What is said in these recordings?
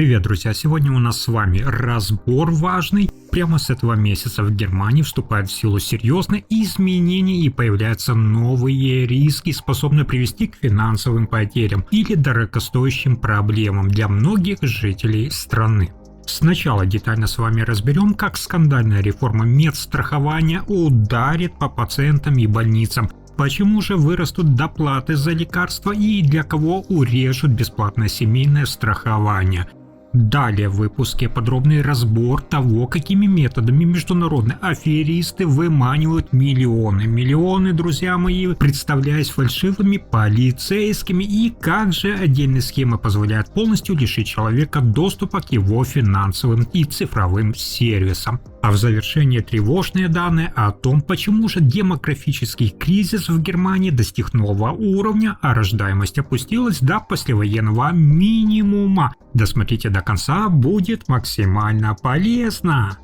Привет, друзья! Сегодня у нас с вами разбор важный. Прямо с этого месяца в Германии вступают в силу серьезные изменения и появляются новые риски, способные привести к финансовым потерям или дорогостоящим проблемам для многих жителей страны. Сначала детально с вами разберем, как скандальная реформа медстрахования ударит по пациентам и больницам, почему же вырастут доплаты за лекарства и для кого урежут бесплатное семейное страхование. Далее в выпуске подробный разбор того, какими методами международные аферисты выманивают миллионы, друзья мои, представляясь фальшивыми полицейскими, и как же отдельные схемы позволяют полностью лишить человека доступа к его финансовым и цифровым сервисам. А в завершение тревожные данные о том, почему же демографический кризис в Германии достиг нового уровня, а рождаемость опустилась до послевоенного минимума. Досмотрите до конца, будет максимально полезно.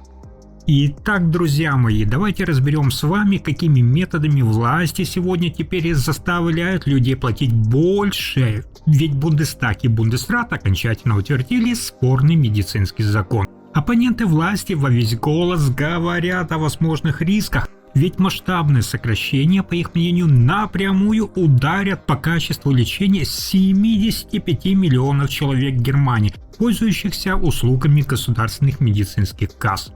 Итак, друзья мои, давайте разберем с вами, какими методами власти сегодня теперь заставляют людей платить больше. Ведь Бундестаг и Бундесрат окончательно утвердили спорный медицинский закон. Оппоненты власти во весь голос говорят о возможных рисках, ведь масштабные сокращения, по их мнению, напрямую ударят по качеству лечения 75 миллионов человек в Германии, пользующихся услугами государственных медицинских касс.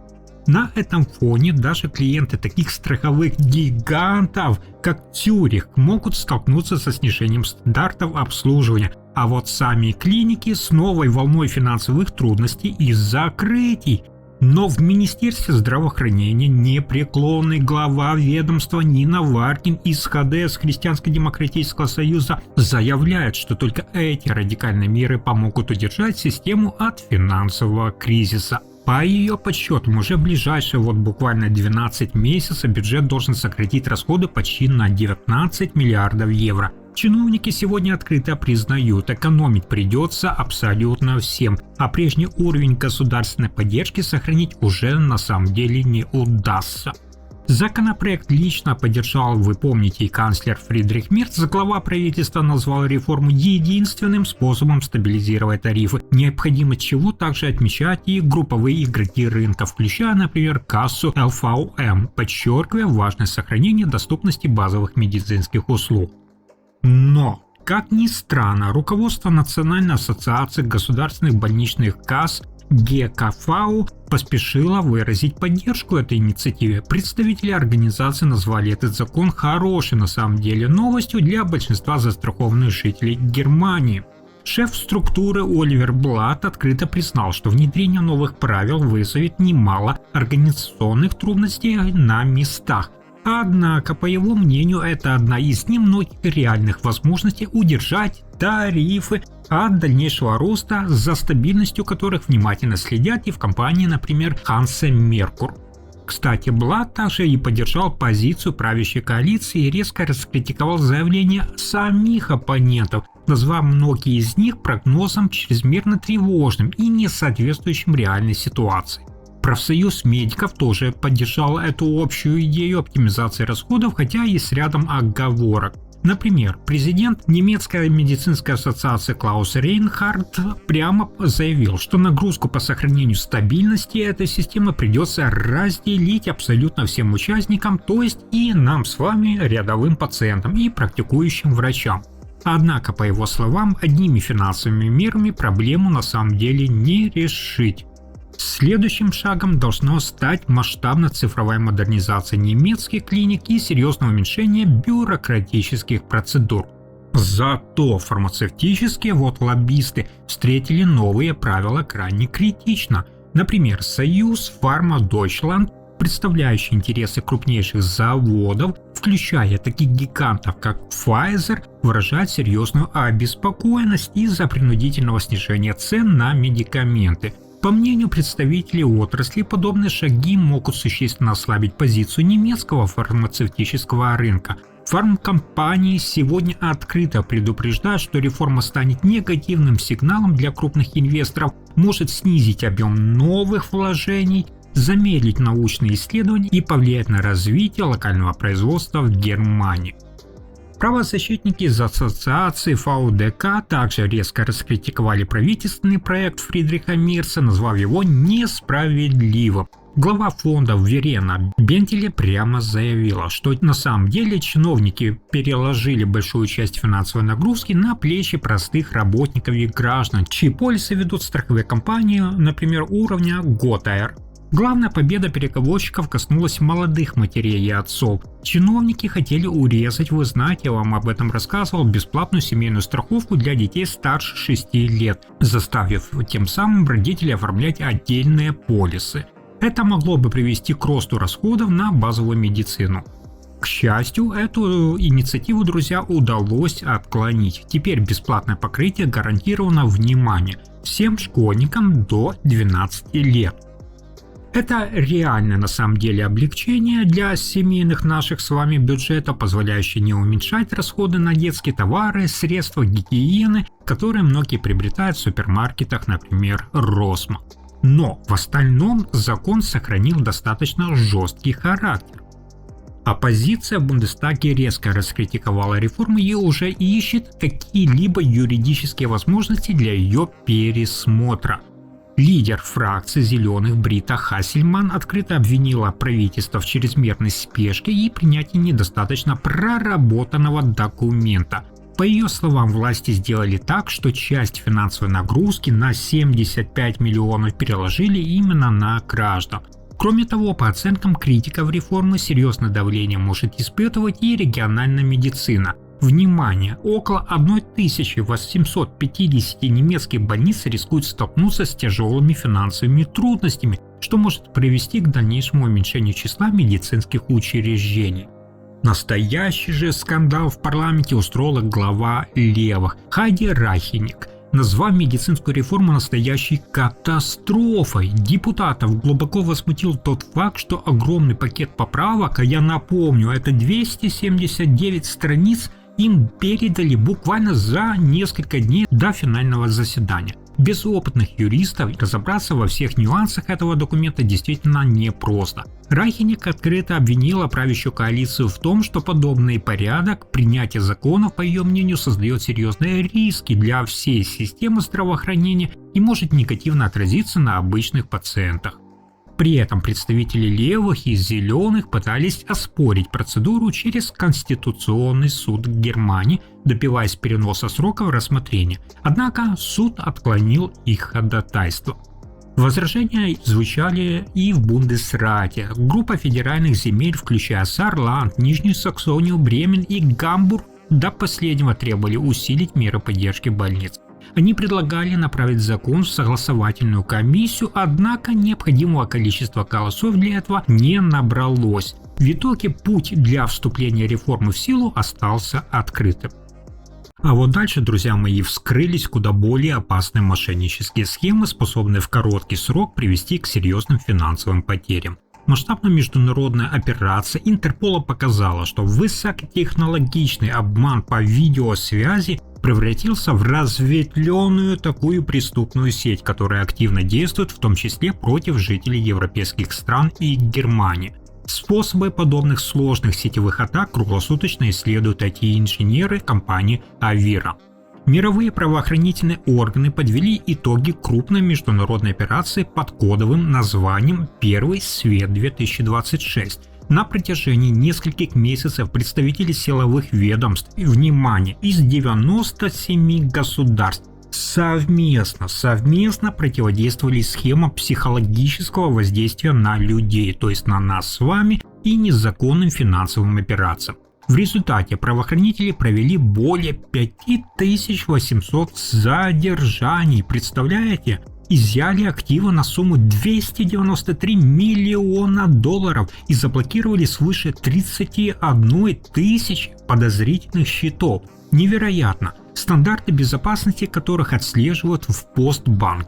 На этом фоне даже клиенты таких страховых гигантов, как Цюрих, могут столкнуться со снижением стандартов обслуживания, а вот сами клиники с новой волной финансовых трудностей и закрытий. Но в Министерстве здравоохранения непреклонный глава ведомства Нина Варкин из ХДС Христианско-демократического союза заявляет, что только эти радикальные меры помогут удержать систему от финансового кризиса. По ее подсчетам, уже в ближайшие буквально 12 месяцев бюджет должен сократить расходы почти на 19 миллиардов евро. Чиновники сегодня открыто признают, экономить придется абсолютно всем, а прежний уровень государственной поддержки сохранить уже на самом деле не удастся. Законопроект лично поддержал, вы помните, и канцлер Фридрих Мерц. Глава правительства назвал реформу единственным способом стабилизировать тарифы, необходимость чего также отмечать и групповые игроки рынка, включая, например, кассу ЛВМ, подчеркивая важность сохранения доступности базовых медицинских услуг. Но, как ни странно, руководство Национальной ассоциации государственных больничных касс ГКФАУ поспешило выразить поддержку этой инициативе. Представители организации назвали этот закон хорошей на самом деле новостью для большинства застрахованных жителей Германии. Шеф структуры Оливер Блат открыто признал, что внедрение новых правил вызовет немало организационных трудностей на местах. Однако, по его мнению, это одна из немногих реальных возможностей удержать тарифы от дальнейшего роста, за стабильностью которых внимательно следят и в компании, например, Hanse Merkur. Кстати, Блат также и поддержал позицию правящей коалиции и резко раскритиковал заявления самих оппонентов, назвав многие из них прогнозом чрезмерно тревожным и не соответствующим реальной ситуации. Профсоюз медиков тоже поддержал эту общую идею оптимизации расходов, хотя и с рядом оговорок. Например, президент немецкой медицинской ассоциации Клаус Рейнхард прямо заявил, что нагрузку по сохранению стабильности этой системы придется разделить абсолютно всем участникам, то есть и нам с вами, рядовым пациентам и практикующим врачам. Однако, по его словам, одними финансовыми мерами проблему на самом деле не решить. Следующим шагом должно стать масштабная цифровая модернизация немецких клиник и серьезное уменьшение бюрократических процедур. Зато фармацевтические лоббисты встретили новые правила крайне критично. Например, Союз Фарма Дойчланд, представляющий интересы крупнейших заводов, включая таких гигантов, как Pfizer, выражает серьезную обеспокоенность из-за принудительного снижения цен на медикаменты. По мнению представителей отрасли, подобные шаги могут существенно ослабить позицию немецкого фармацевтического рынка. Фармкомпании сегодня открыто предупреждают, что реформа станет негативным сигналом для крупных инвесторов, может снизить объем новых вложений, замедлить научные исследования и повлиять на развитие локального производства в Германии. Правозащитники из ассоциации ФАУ-ДК также резко раскритиковали правительственный проект Фридриха Мерца, назвав его несправедливым. Глава фонда Верена Бентеле прямо заявила, что на самом деле чиновники переложили большую часть финансовой нагрузки на плечи простых работников и граждан, чьи полисы ведут страховые компании, например, уровня Готайр. Главная победа переговорщиков коснулась молодых матерей и отцов. Чиновники хотели урезать, вы знаете, я вам об этом рассказывал, бесплатную семейную страховку для детей старше 6 лет, заставив тем самым родителей оформлять отдельные полисы. Это могло бы привести к росту расходов на базовую медицину. К счастью, эту инициативу, друзья, удалось отклонить. Теперь бесплатное покрытие гарантировано, внимание, всем школьникам до 12 лет. Это реальное на самом деле облегчение для семейных наших с вами бюджета, позволяющее не уменьшать расходы на детские товары, средства гигиены, которые многие приобретают в супермаркетах, например, Росмо. Но в остальном закон сохранил достаточно жесткий характер. Оппозиция в Бундестаге резко раскритиковала реформу и уже ищет какие-либо юридические возможности для ее пересмотра. Лидер фракции «Зеленых» Брита Хассельман открыто обвинила правительство в чрезмерной спешке и принятии недостаточно проработанного документа. По ее словам, власти сделали так, что часть финансовой нагрузки на 75 миллионов переложили именно на граждан. Кроме того, по оценкам критиков реформы, серьезное давление может испытывать и региональная медицина. Внимание! Около 1850 немецких больниц рискуют столкнуться с тяжелыми финансовыми трудностями, что может привести к дальнейшему уменьшению числа медицинских учреждений. Настоящий же скандал в парламенте устроила глава левых Хайди Рахеник, назвав медицинскую реформу настоящей катастрофой. Депутатов глубоко возмутил тот факт, что огромный пакет поправок, а я напомню, это 279 страниц, им передали буквально за несколько дней до финального заседания. Без опытных юристов разобраться во всех нюансах этого документа действительно непросто. Рахеник открыто обвинила правящую коалицию в том, что подобный порядок принятия законов, по ее мнению, создает серьезные риски для всей системы здравоохранения и может негативно отразиться на обычных пациентах. При этом представители левых и зеленых пытались оспорить процедуру через Конституционный суд Германии, добиваясь переноса сроков рассмотрения. Однако суд отклонил их ходатайство. Возражения звучали и в Бундесрате. Группа федеральных земель, включая Саарланд, Нижнюю Саксонию, Бремен и Гамбург, до последнего требовали усилить меры поддержки больниц. Они предлагали направить закон в согласовательную комиссию, однако необходимого количества голосов для этого не набралось. В итоге путь для вступления реформы в силу остался открытым. А вот дальше, друзья мои, вскрылись куда более опасные мошеннические схемы, способные в короткий срок привести к серьезным финансовым потерям. Масштабная международная операция Интерпола показала, что высокотехнологичный обман по видеосвязи превратился в разветвленную такую преступную сеть, которая активно действует в том числе против жителей европейских стран и Германии. Способы подобных сложных сетевых атак круглосуточно исследуют IT-инженеры компании Avira. Мировые правоохранительные органы подвели итоги крупной международной операции под кодовым названием «Первый свет-2026». На протяжении нескольких месяцев представители силовых ведомств, внимание, из 97 государств совместно противодействовали схемам психологического воздействия на людей, то есть на нас с вами, и незаконным финансовым операциям. В результате правоохранители провели более 5800 задержаний, представляете? Изъяли активы на сумму 293 миллиона долларов и заблокировали свыше 31 тысячи подозрительных счетов. Невероятно! Стандарты безопасности которых отслеживают в Постбанк.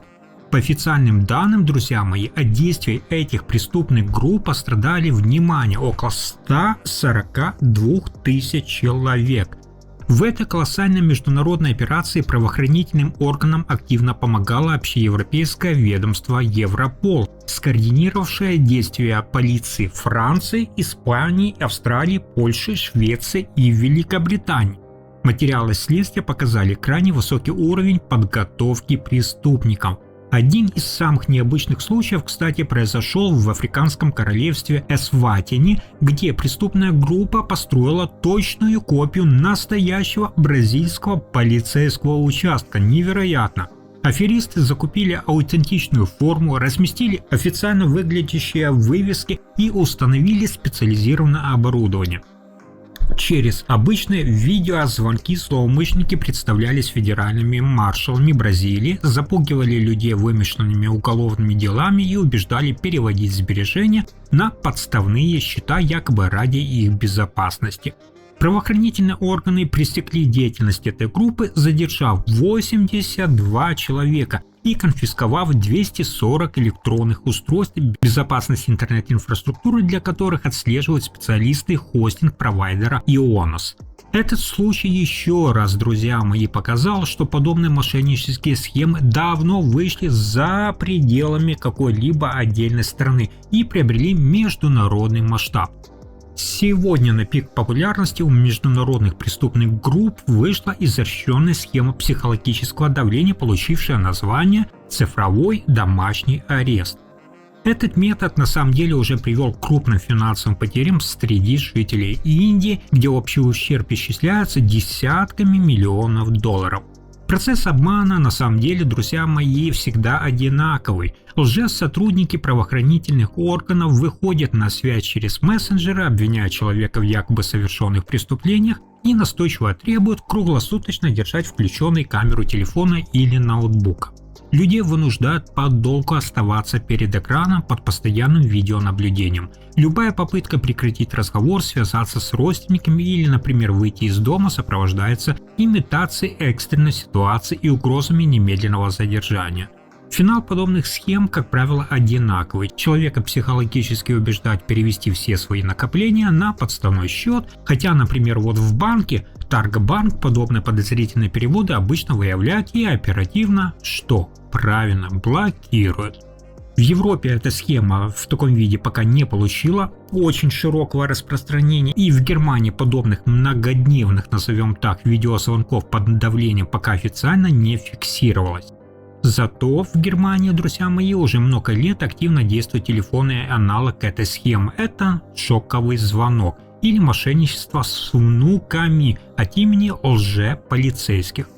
По официальным данным, друзья мои, от действий этих преступных групп пострадали, внимание, около 142 тысяч человек. В этой колоссальной международной операции правоохранительным органам активно помогало общеевропейское ведомство Европол, скоординировавшее действия полиции Франции, Испании, Австралии, Польши, Швеции и Великобритании. Материалы следствия показали крайне высокий уровень подготовки преступников. Один из самых необычных случаев, кстати, произошел в Африканском королевстве Эсватини, где преступная группа построила точную копию настоящего бразильского полицейского участка. Невероятно! Аферисты закупили аутентичную форму, разместили официально выглядящие вывески и установили специализированное оборудование. Через обычные видеозвонки злоумышленники представлялись федеральными маршалами Бразилии, запугивали людей вымышленными уголовными делами и убеждали переводить сбережения на подставные счета якобы ради их безопасности. Правоохранительные органы пресекли деятельность этой группы, задержав 82 человека и конфисковав 240 электронных устройств, безопасность интернет-инфраструктуры для которых отслеживают специалисты хостинг-провайдера Ionos. Этот случай еще раз, друзья мои, показал, что подобные мошеннические схемы давно вышли за пределами какой-либо отдельной страны и приобрели международный масштаб. Сегодня на пик популярности у международных преступных групп вышла изощренная схема психологического давления, получившая название «цифровой домашний арест». Этот метод на самом деле уже привел к крупным финансовым потерям среди жителей Индии, где общий ущерб исчисляется десятками миллионов долларов. Процесс обмана на самом деле, друзья мои, всегда одинаковый. Лжесотрудники правоохранительных органов выходят на связь через мессенджеры, обвиняя человека в якобы совершенных преступлениях и настойчиво требуют круглосуточно держать включенной камеру телефона или ноутбука. Людей вынуждают подолгу оставаться перед экраном под постоянным видеонаблюдением. Любая попытка прекратить разговор, связаться с родственниками или, например, выйти из дома сопровождается имитацией экстренной ситуации и угрозами немедленного задержания. Финал подобных схем, как правило, одинаковый. Человека психологически убеждать перевести все свои накопления на подставной счет, хотя, например, вот в банке, Таргобанк, подобные подозрительные переводы обычно выявляют и оперативно, что правильно, блокируют. В Европе эта схема в таком виде пока не получила очень широкого распространения, и в Германии подобных многодневных, назовем так, видеозвонков под давлением пока официально не фиксировалось. Зато в Германии, друзья мои, уже много лет активно действует телефонный аналог этой схемы. Это шоковый звонок или мошенничество с внуками от имени лже-полицейских.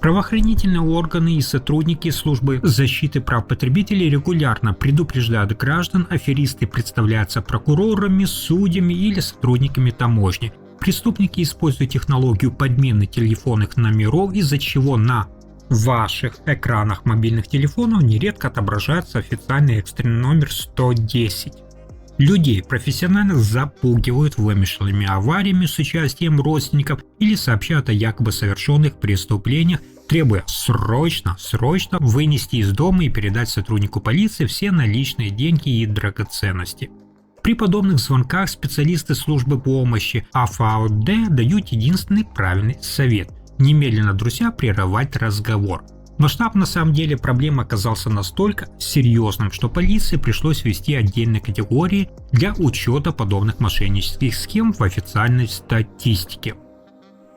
Правоохранительные органы и сотрудники службы защиты прав потребителей регулярно предупреждают граждан, аферисты представляются прокурорами, судьями или сотрудниками таможни. Преступники используют технологию подмены телефонных номеров, из-за чего на ваших экранах мобильных телефонов нередко отображается официальный экстренный номер 110. Людей профессионально запугивают вымышленными авариями с участием родственников или сообщают о якобы совершенных преступлениях, требуя срочно вынести из дома и передать сотруднику полиции все наличные деньги и драгоценности. При подобных звонках специалисты службы помощи АФАОД дают единственный правильный совет – немедленно, друзья, прерывать разговор. Масштаб на самом деле проблемы оказался настолько серьезным, что полиции пришлось ввести отдельные категории для учета подобных мошеннических схем в официальной статистике.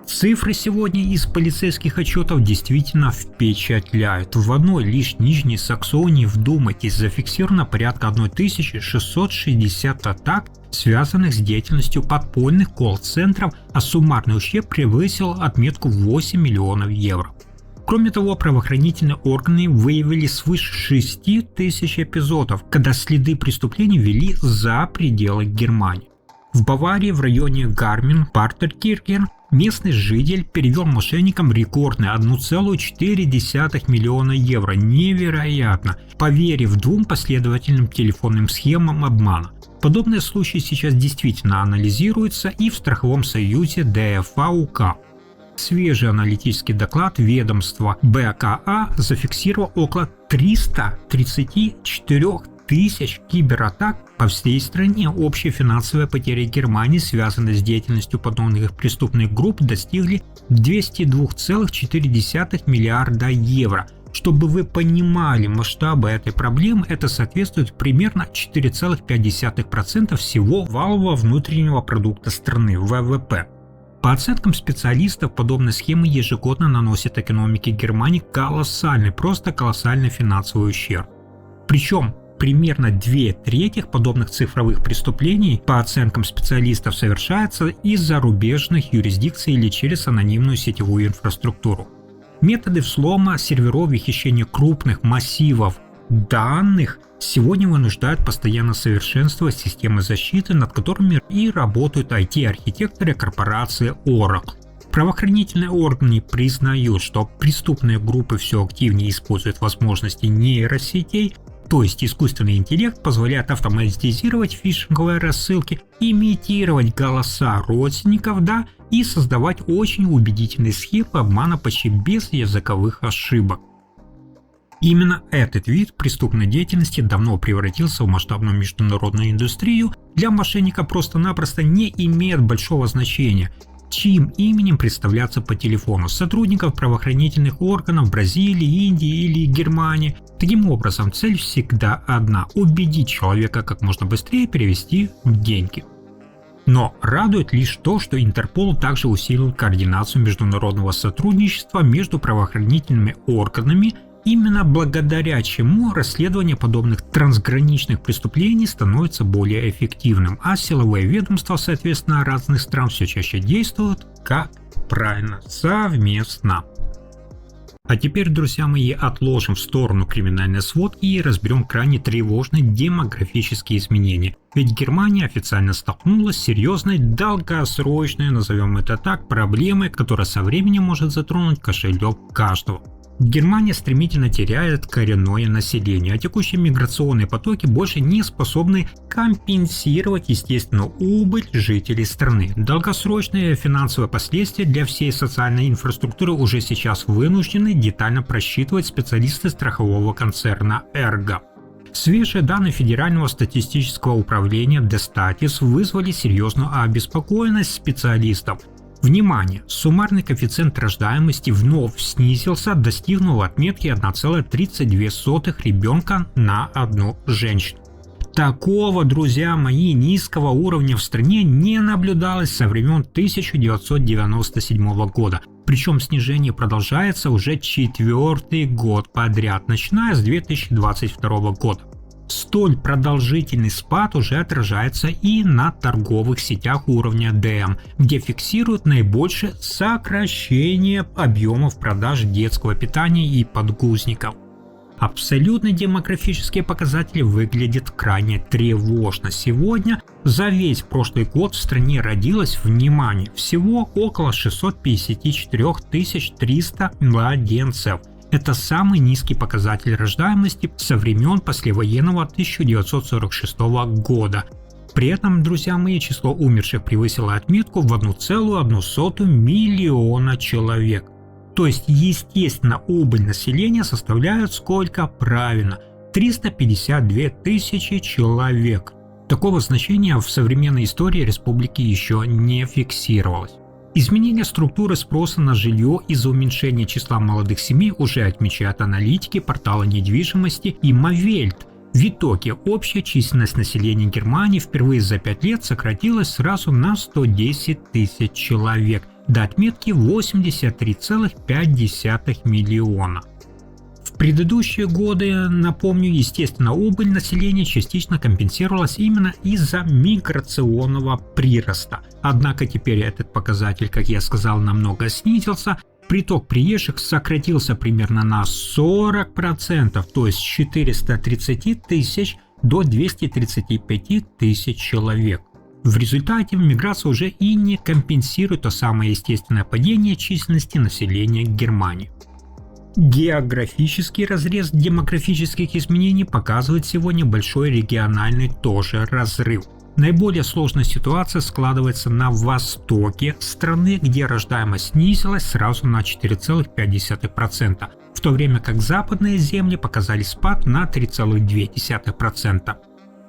Цифры сегодня из полицейских отчетов действительно впечатляют. В одной лишь Нижней Саксонии, вдумайтесь, зафиксировано порядка 1660 атак, связанных с деятельностью подпольных колл-центров, а суммарный ущерб превысил отметку 8 миллионов евро. Кроме того, правоохранительные органы выявили свыше 6000 эпизодов, когда следы преступлений вели за пределы Германии. В Баварии в районе Гармин-Партеркирхен местный житель перевел мошенникам рекордные 1,4 миллиона евро. Невероятно, поверив двум последовательным телефонным схемам обмана. Подобные случаи сейчас действительно анализируются и в Страховом союзе ДФА-УК. Свежий аналитический доклад ведомства БКА зафиксировал около 334 тысяч кибератак по всей стране. Общие финансовые потери Германии, связанные с деятельностью подобных преступных групп, достигли 202,4 миллиарда евро. Чтобы вы понимали масштабы этой проблемы, это соответствует примерно 4,5% всего валового внутреннего продукта страны, ВВП. По оценкам специалистов, подобные схемы ежегодно наносят экономике Германии колоссальный, просто колоссальный финансовый ущерб. Причем примерно 2/3 подобных цифровых преступлений, по оценкам специалистов, совершается из зарубежных юрисдикций или через анонимную сетевую инфраструктуру. Методы взлома серверов и хищения крупных массивов данных сегодня вынуждают постоянно совершенствовать системы защиты, над которыми и работают IT-архитекторы корпорации Oracle. Правоохранительные органы признают, что преступные группы все активнее используют возможности нейросетей, то есть искусственный интеллект позволяет автоматизировать фишинговые рассылки, имитировать голоса родственников, и создавать очень убедительные схемы обмана почти без языковых ошибок. Именно этот вид преступной деятельности давно превратился в масштабную международную индустрию. Для мошенника просто-напросто не имеет большого значения, чьим именем представляться по телефону: сотрудников правоохранительных органов Бразилии, Индии или Германии. Таким образом, цель всегда одна – убедить человека как можно быстрее перевести деньги. Но радует лишь то, что Интерпол также усилил координацию международного сотрудничества между правоохранительными органами, именно благодаря чему расследование подобных трансграничных преступлений становится более эффективным, а силовые ведомства, соответственно, разных стран все чаще действуют, как правильно, совместно. А теперь, друзья мои, отложим в сторону криминальные сводки и разберем крайне тревожные демографические изменения. Ведь Германия официально столкнулась с серьезной долгосрочной, назовем это так, проблемой, которая со временем может затронуть кошелек каждого. Германия стремительно теряет коренное население, а текущие миграционные потоки больше не способны компенсировать естественную убыль жителей страны. Долгосрочные финансовые последствия для всей социальной инфраструктуры уже сейчас вынуждены детально просчитывать специалисты страхового концерна Ergo. Свежие данные Федерального статистического управления Destatis вызвали серьезную обеспокоенность специалистов. Внимание! Суммарный коэффициент рождаемости вновь снизился, достигнув отметки 1,32 ребенка на одну женщину. Такого, друзья мои, низкого уровня в стране не наблюдалось со времен 1997 года. Причем снижение продолжается уже 4-й год подряд, начиная с 2022 года. Столь продолжительный спад уже отражается и на торговых сетях уровня DM, где фиксируют наибольшее сокращение объемов продаж детского питания и подгузников. Абсолютно демографические показатели выглядят крайне тревожно. Сегодня за весь прошлый год в стране родилось, внимание, всего около 654 300 младенцев. Это самый низкий показатель рождаемости со времен послевоенного 1946 года. При этом, друзья мои, число умерших превысило отметку в 1,1 миллиона человек. То есть, естественно, убыль населения составляет сколько? Правильно, 352 тысячи человек. Такого значения в современной истории республики еще не фиксировалось. Изменение структуры спроса на жилье из-за уменьшения числа молодых семей уже отмечают аналитики портала недвижимости Immowelt. В итоге общая численность населения Германии впервые за 5 лет сократилась сразу на 110 тысяч человек, до отметки 83,5 миллиона. В предыдущие годы, напомню, естественно, убыль населения частично компенсировалась именно из-за миграционного прироста. Однако теперь этот показатель, как я сказал, намного снизился. Приток приезжих сократился примерно на 40%, то есть с 430 тысяч до 235 тысяч человек. В результате миграция уже и не компенсирует то самое естественное падение численности населения Германии. Географический разрез демографических изменений показывает сегодня большой региональный тоже разрыв. Наиболее сложная ситуация складывается на востоке страны, где рождаемость снизилась сразу на 4,5%. в то время как западные земли показали спад на 3,2%.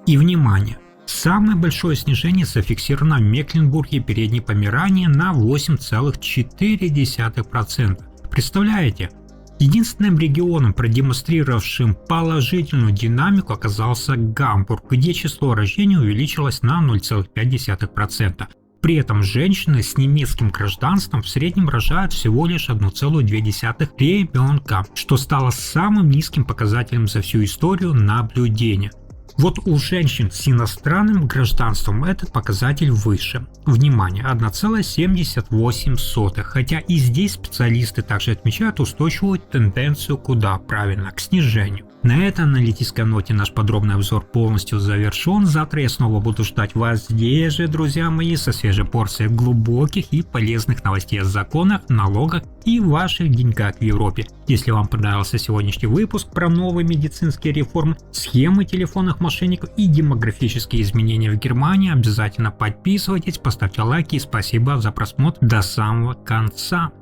И внимание! Самое большое снижение зафиксировано в Мекленбурге и Передней Померании на 8,4%. Представляете? Единственным регионом, продемонстрировавшим положительную динамику, оказался Гамбург, где число рождений увеличилось на 0,5%. При этом женщины с немецким гражданством в среднем рожают всего лишь 1,2 ребенка, что стало самым низким показателем за всю историю наблюдения. Вот у женщин с иностранным гражданством этот показатель выше. Внимание, 1,78, хотя и здесь специалисты также отмечают устойчивую тенденцию куда правильно, к снижению. На этой аналитической ноте наш подробный обзор полностью завершен. Завтра я снова буду ждать вас здесь же, друзья мои, со свежей порцией глубоких и полезных новостей о законах, налогах и ваших деньгах в Европе. Если вам понравился сегодняшний выпуск про новые медицинские реформы, схемы телефонных мошенников и демографические изменения в Германии, обязательно подписывайтесь, поставьте лайки и спасибо за просмотр до самого конца.